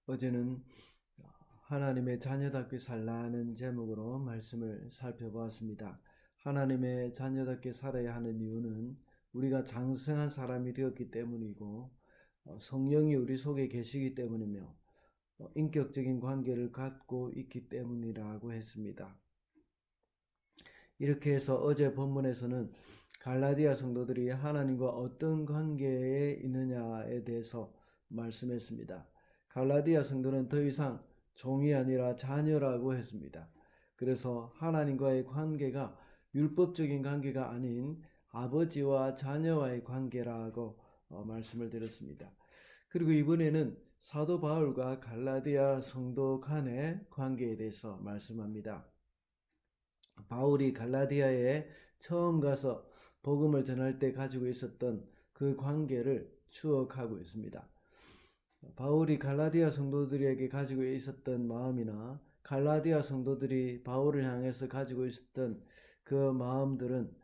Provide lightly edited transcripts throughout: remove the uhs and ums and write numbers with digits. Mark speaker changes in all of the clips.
Speaker 1: 어제는 하나님의 자녀답게 살라는 제목으로 말씀을 살펴보았습니다. 하나님의 자녀답게 살아야 하는 이유는 우리가 장성한 사람이 되었기 때문이고 성령이 우리 속에 계시기 때문이며 인격적인 관계를 갖고 있기 때문이라고 했습니다. 이렇게 해서 어제 본문에서는 갈라디아 성도들이 하나님과 어떤 관계에 있느냐에 대해서 말씀했습니다. 갈라디아 성도는 더 이상 종이 아니라 자녀라고 했습니다. 그래서 하나님과의 관계가 율법적인 관계가 아닌 아버지와 자녀와의 관계라고 말씀을 드렸습니다. 그리고 이번에는 사도 바울과 갈라디아 성도 간의 관계에 대해서 말씀합니다. 바울이 갈라디아에 처음 가서 복음을 전할 때 가지고 있었던 그 관계를 추억하고 있습니다. 바울이 갈라디아 성도들에게 가지고 있었던 마음이나 갈라디아 성도들이 바울을 향해서 가지고 있었던 그 마음들은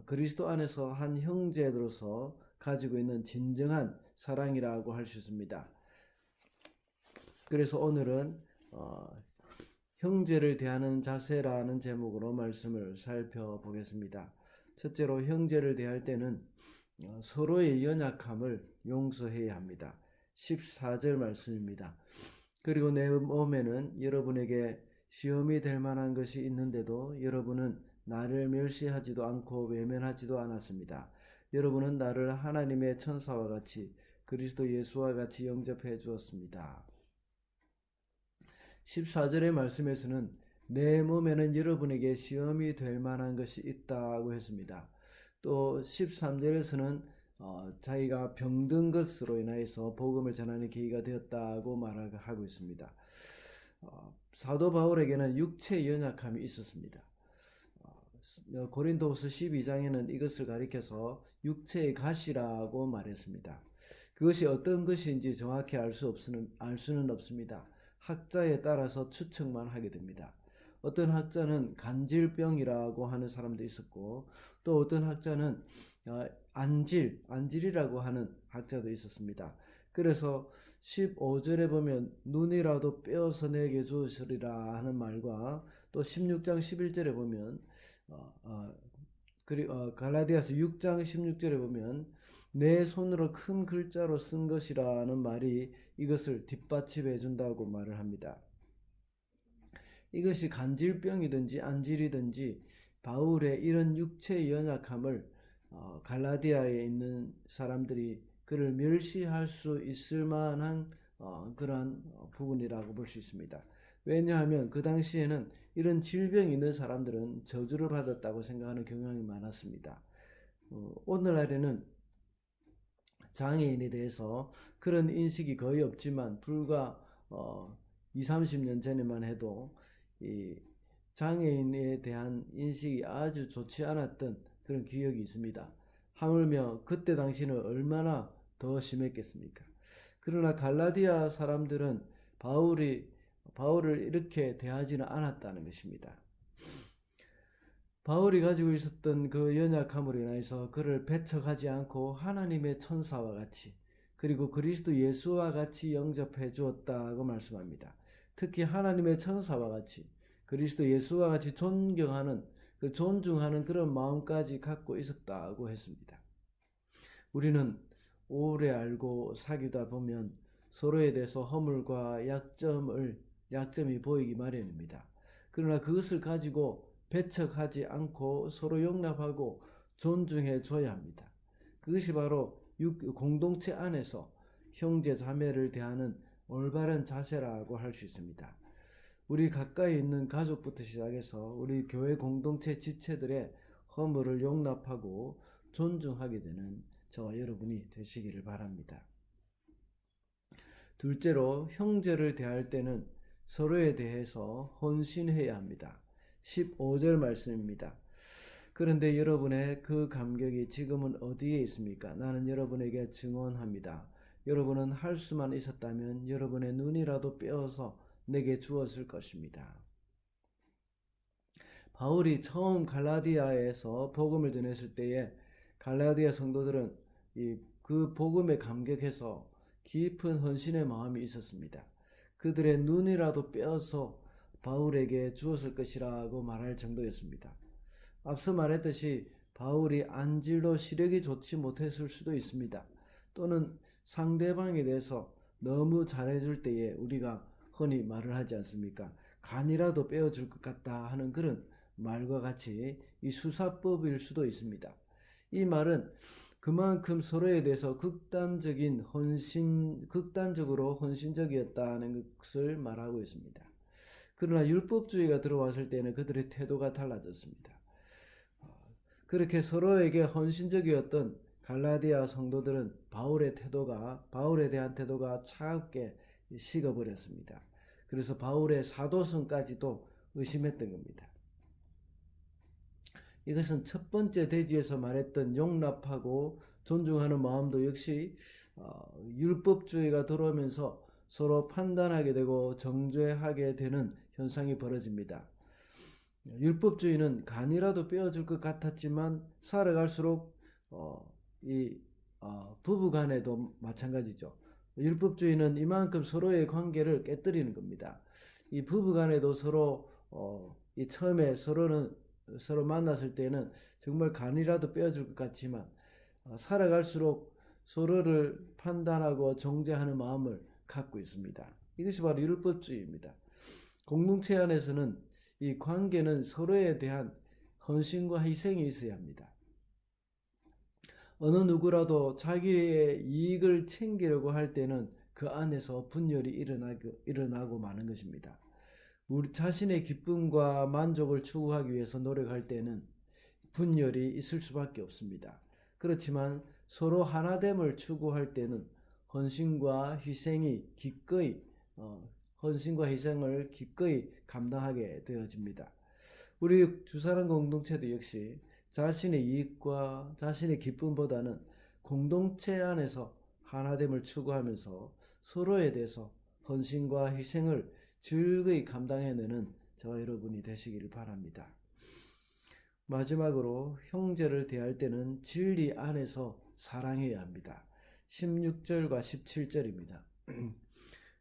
Speaker 1: 그리스도 안에서 한 형제로서 가지고 있는 진정한 사랑이라고 할 수 있습니다. 그래서 오늘은 형제를 대하는 자세라는 제목으로 말씀을 살펴보겠습니다. 첫째로 형제를 대할 때는 서로의 연약함을 용서해야 합니다. 14절 말씀입니다. 그리고 내 몸에는 여러분에게 시험이 될 만한 것이 있는데도 여러분은 나를 멸시하지도 않고 외면하지도 않았습니다. 여러분은 나를 하나님의 천사와 같이 그리스도 예수와 같이 영접해 주었습니다. 14절의 말씀에서는 내 몸에는 여러분에게 시험이 될 만한 것이 있다고 했습니다. 또 13절에서는 자기가 병든 것으로 인하여서 복음을 전하는 계기가 되었다고 말하고 있습니다. 사도 바울에게는 육체의 연약함이 있었습니다. 고린도후서 12장에는 이것을 가리켜서 육체의 가시라고 말했습니다. 그것이 어떤 것인지 정확히 알 수는 없습니다. 학자에 따라서 추측만 하게 됩니다. 어떤 학자는 간질병이라고 하는 사람도 있었고 또 어떤 학자는 안질이라고 하는 학자도 있었습니다. 그래서 15절에 보면 눈이라도 빼어서 내게 주시리라 하는 말과 또 16장 11절에 보면 갈라디아서 6장 16절에 보면 내 손으로 큰 글자로 쓴 것이라는 말이 이것을 뒷받침해 준다고 말을 합니다. 이것이 간질병이든지 안질이든지 바울의 이런 육체의 연약함을 갈라디아에 있는 사람들이 그를 멸시할 수 있을 만한 그러한 부분이라고 볼 수 있습니다. 왜냐하면 그 당시에는 이런 질병이 있는 사람들은 저주를 받았다고 생각하는 경향이 많았습니다. 오늘날에는 장애인에 대해서 그런 인식이 거의 없지만 불과 20-30년 전에만 해도 이 장애인에 대한 인식이 아주 좋지 않았던 그런 기억이 있습니다. 하물며 그때 당시는 얼마나 더 심했겠습니까? 그러나 갈라디아 사람들은 바울을 이렇게 대하지는 않았다는 것입니다. 바울이 가지고 있었던 그 연약함으로 인해서 그를 배척하지 않고 하나님의 천사와 같이 그리고 그리스도 예수와 같이 영접해 주었다고 말씀합니다. 특히 하나님의 천사와 같이 그리스도 예수와 같이 존중하는 그런 마음까지 갖고 있었다고 했습니다. 우리는 오래 알고 사귀다 보면 서로에 대해서 허물과 약점이 보이기 마련입니다. 그러나 그것을 가지고 배척하지 않고 서로 용납하고 존중해 줘야 합니다. 그것이 바로 공동체 안에서 형제 자매를 대하는 올바른 자세라고 할 수 있습니다. 우리 가까이 있는 가족부터 시작해서 우리 교회 공동체 지체들의 허물을 용납하고 존중하게 되는 저와 여러분이 되시기를 바랍니다. 둘째로 형제를 대할 때는 서로에 대해서 헌신해야 합니다. 15절 말씀입니다. 그런데 여러분의 그 감격이 지금은 어디에 있습니까? 나는 여러분에게 증언합니다. 여러분은 할 수만 있었다면 여러분의 눈이라도 빼어서 내게 주었을 것입니다. 바울이 처음 갈라디아에서 복음을 전했을 때에 갈라디아 성도들은 그 복음에 감격해서 깊은 헌신의 마음이 있었습니다. 그들의 눈이라도 빼어서 바울에게 주었을 것이라고 말할 정도였습니다. 앞서 말했듯이 바울이 안질로 시력이 좋지 못했을 수도 있습니다. 또는 상대방에 대해서 너무 잘해줄 때에 우리가 흔히 말을 하지 않습니까? 간이라도 빼어줄 것 같다 하는 그런 말과 같이 이 수사법일 수도 있습니다. 이 말은 그만큼 서로에 대해서 극단적으로 헌신적이었다는 것을 말하고 있습니다. 그러나 율법주의가 들어왔을 때는 그들의 태도가 달라졌습니다. 그렇게 서로에게 헌신적이었던 갈라디아 성도들은 바울에 대한 태도가 차갑게 식어버렸습니다. 그래서 바울의 사도성까지도 의심했던 겁니다. 이것은 첫 번째 대지에서 말했던 용납하고 존중하는 마음도 역시 율법주의가 들어오면서 서로 판단하게 되고 정죄하게 되는 현상이 벌어집니다. 율법주의는 간이라도 빼어줄 것 같았지만 살아갈수록 부부간에도 마찬가지죠. 율법주의는 이만큼 서로의 관계를 깨뜨리는 겁니다. 이 부부간에도 처음에 서로 만났을 때는 정말 간이라도 빼어줄 것 같지만 살아갈수록 서로를 판단하고 정죄하는 마음을 갖고 있습니다. 이것이 바로 율법주의입니다. 공동체 안에서는 이 관계는 서로에 대한 헌신과 희생이 있어야 합니다. 어느 누구라도 자기의 이익을 챙기려고 할 때는 그 안에서 분열이 일어나고 마는 것입니다. 우리 자신의 기쁨과 만족을 추구하기 위해서 노력할 때는 분열이 있을 수밖에 없습니다. 그렇지만 서로 하나됨을 추구할 때는 헌신과 희생을 기꺼이 감당하게 되어집니다. 우리 주사람 공동체도 역시 자신의 이익과 자신의 기쁨보다는 공동체 안에서 하나됨을 추구하면서 서로에 대해서 헌신과 희생을 즐거이 감당해내는 저와 여러분이 되시기를 바랍니다. 마지막으로 형제를 대할 때는 진리 안에서 사랑해야 합니다. 16절과 17절입니다.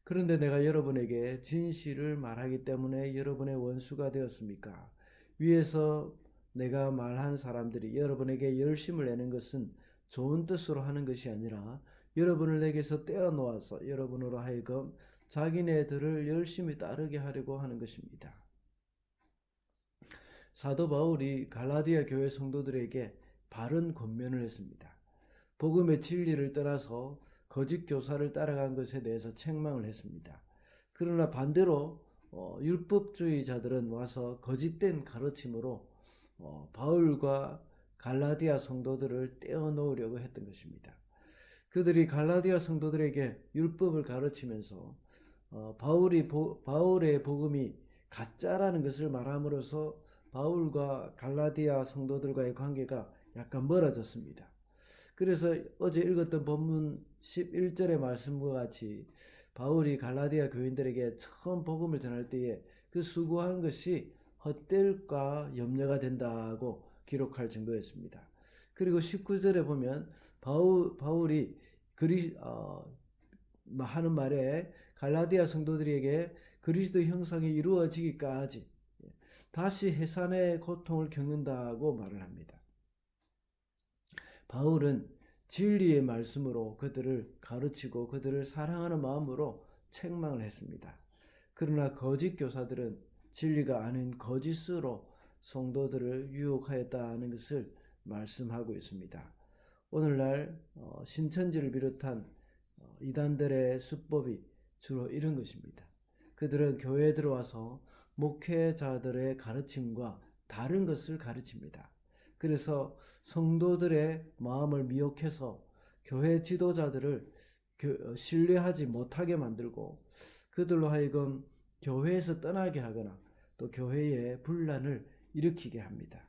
Speaker 1: 그런데 내가 여러분에게 진실을 말하기 때문에 여러분의 원수가 되었습니까? 위에서 내가 말한 사람들이 여러분에게 열심을 내는 것은 좋은 뜻으로 하는 것이 아니라 여러분을 내게서 떼어놓아서 여러분으로 하여금 자기네들을 열심히 따르게 하려고 하는 것입니다. 사도 바울이 갈라디아 교회 성도들에게 바른 권면을 했습니다. 복음의 진리를 떠나서 거짓 교사를 따라간 것에 대해서 책망을 했습니다. 그러나 반대로 율법주의자들은 와서 거짓된 가르침으로 바울과 갈라디아 성도들을 떼어놓으려고 했던 것입니다. 그들이 갈라디아 성도들에게 율법을 가르치면서 바울의 복음이 가짜라는 것을 말함으로써 바울과 갈라디아 성도들과의 관계가 약간 멀어졌습니다. 그래서 어제 읽었던 본문 11절의 말씀과 같이 바울이 갈라디아 교인들에게 처음 복음을 전할 때에 그 수고한 것이 헛될까 염려가 된다고 기록할 정도였습니다. 그리고 19절에 보면 바울이 하는 말에 갈라디아 성도들에게 그리스도 형상이 이루어지기까지 다시 해산의 고통을 겪는다고 말을 합니다. 바울은 진리의 말씀으로 그들을 가르치고 그들을 사랑하는 마음으로 책망을 했습니다. 그러나 거짓 교사들은 진리가 아닌 거짓으로 성도들을 유혹하였다는 것을 말씀하고 있습니다. 오늘날 신천지를 비롯한 이단들의 수법이 주로 이런 것입니다. 그들은 교회에 들어와서 목회자들의 가르침과 다른 것을 가르칩니다. 그래서 성도들의 마음을 미혹해서 교회 지도자들을 신뢰하지 못하게 만들고 그들로 하여금 교회에서 떠나게 하거나 또 교회에 분란을 일으키게 합니다.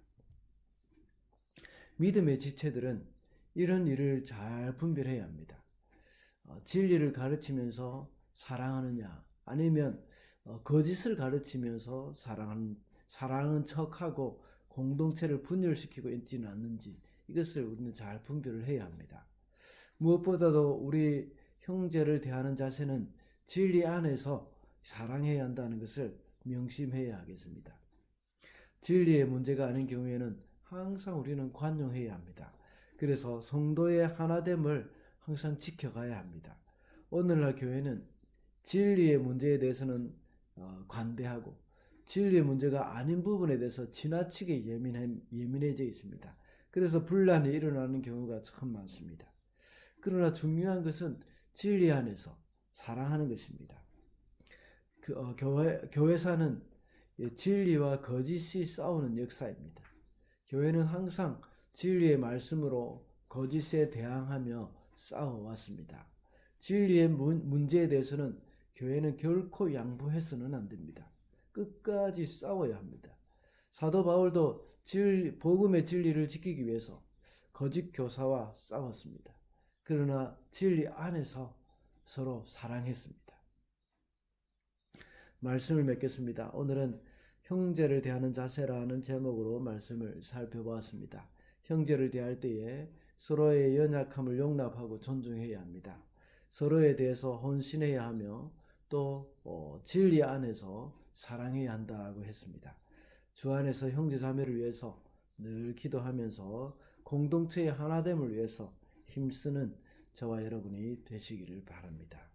Speaker 1: 믿음의 지체들은 이런 일을 잘 분별해야 합니다. 진리를 가르치면서 사랑하느냐 아니면 거짓을 가르치면서 사랑하는 척하고 공동체를 분열시키고 있지는 않는지 이것을 우리는 잘 분별을 해야 합니다. 무엇보다도 우리 형제를 대하는 자세는 진리 안에서 사랑해야 한다는 것을 명심해야 하겠습니다. 진리의 문제가 아닌 경우에는 항상 우리는 관용해야 합니다. 그래서 성도의 하나됨을 항상 지켜가야 합니다. 오늘날 교회는 진리의 문제에 대해서는 관대하고 진리의 문제가 아닌 부분에 대해서 지나치게 예민해져 있습니다. 그래서 분란이 일어나는 경우가 참 많습니다. 그러나 중요한 것은 진리 안에서 사랑하는 것입니다. 교회사는 진리와 거짓이 싸우는 역사입니다. 교회는 항상 진리의 말씀으로 거짓에 대항하며 싸워왔습니다. 진리의 문제에 대해서는 교회는 결코 양보해서는 안 됩니다. 끝까지 싸워야 합니다. 사도 바울도 복음의 진리를 지키기 위해서 거짓 교사와 싸웠습니다. 그러나 진리 안에서 서로 사랑했습니다. 말씀을 맺겠습니다. 오늘은 형제를 대하는 자세라는 제목으로 말씀을 살펴보았습니다. 형제를 대할 때에 서로의 연약함을 용납하고 존중해야 합니다. 서로에 대해서 헌신해야 하며 또 진리 안에서 사랑해야 한다고 했습니다. 주 안에서 형제 자매를 위해서 늘 기도하면서 공동체의 하나됨을 위해서 힘쓰는 저와 여러분이 되시기를 바랍니다.